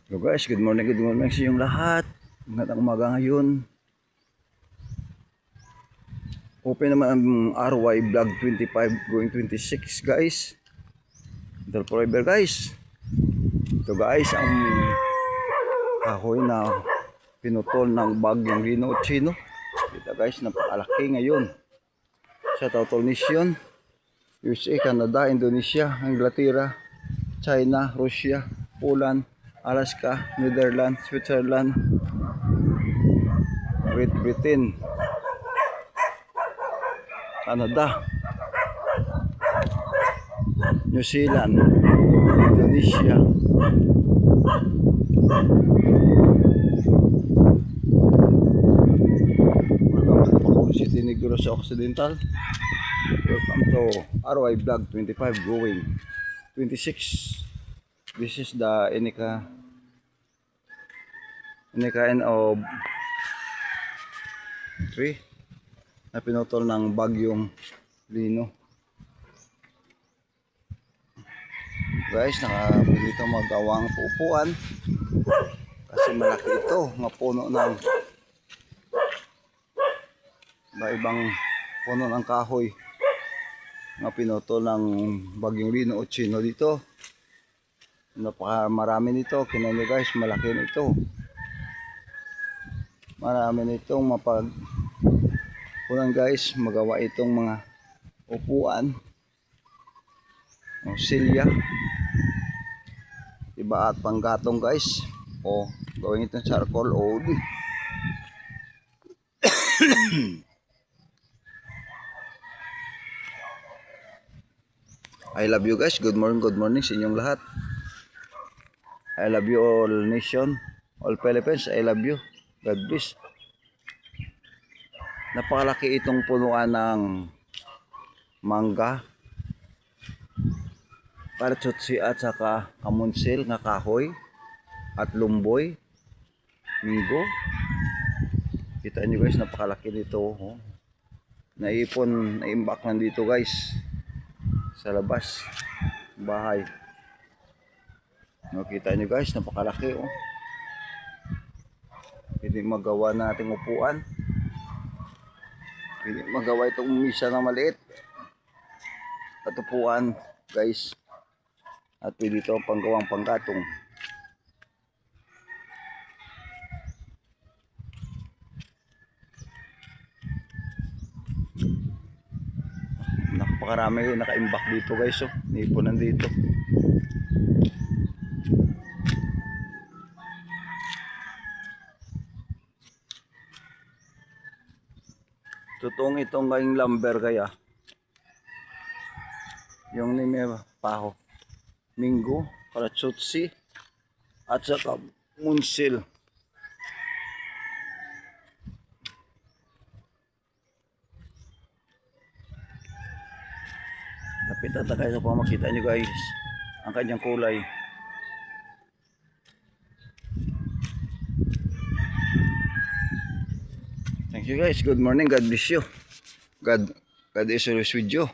So guys, good morning sa inyong lahat. Magandang umaga ngayon. Open naman ang RY Vlog 25 going 26 guys. Until forever guys. Ito guys, ang kahoy na pinutol ng bagyong Rino o Chino. Kita guys, napakalaki ngayon. Sa Tautol Nation, USA, Canada, Indonesia, Inglaterra, China, Russia, Poland, Alaska, Netherlands, Switzerland, Great Britain, Canada, New Zealand, Indonesia, welcome to Bacoor City, Negros Occidental. Welcome to RY Vlog 25 going 26. This is the kind of tree na pinutol ng bagyong Rino. Guys, nakabili ito magawang upuan kasi malaki ito, mga puno ng ibang puno ng kahoy na pinutol ng bagyong Rino o Chino dito. Marami nito, kinan nyo guys, malaki nito. Marami nitong mapagpunan guys, magawa itong mga upuan o silya, diba, at panggatong guys, o gawin itong charcoal o wood. I love you guys, good morning sa inyong lahat. I love you all nation, all Philippines, I love you. God bless. Napakalaki itong punuan ng mangga, kartsutsi at saka kamunsil nga kahoy at lumboy, minggo. Kita nyo guys, napakalaki nito. Oh. Naipon, naimbak lang dito guys sa labas bahay. Nakita nyo guys, napakalaki oh. Pwede magawa nating upuan. Pwede magawa itong misa na maliit at upuan guys. At pwede ito panggawang panggatong. Napakarami nakaimbak dito guys oh. Niipunan dito. Totoong itong ngayong lumber kaya yung nime paho, minggo, kartsutsi at saka munsil. Napitan tayo sa pamakita nyo guys ang kanyang kulay. Thank you guys. Good morning. God bless you. God is always with you.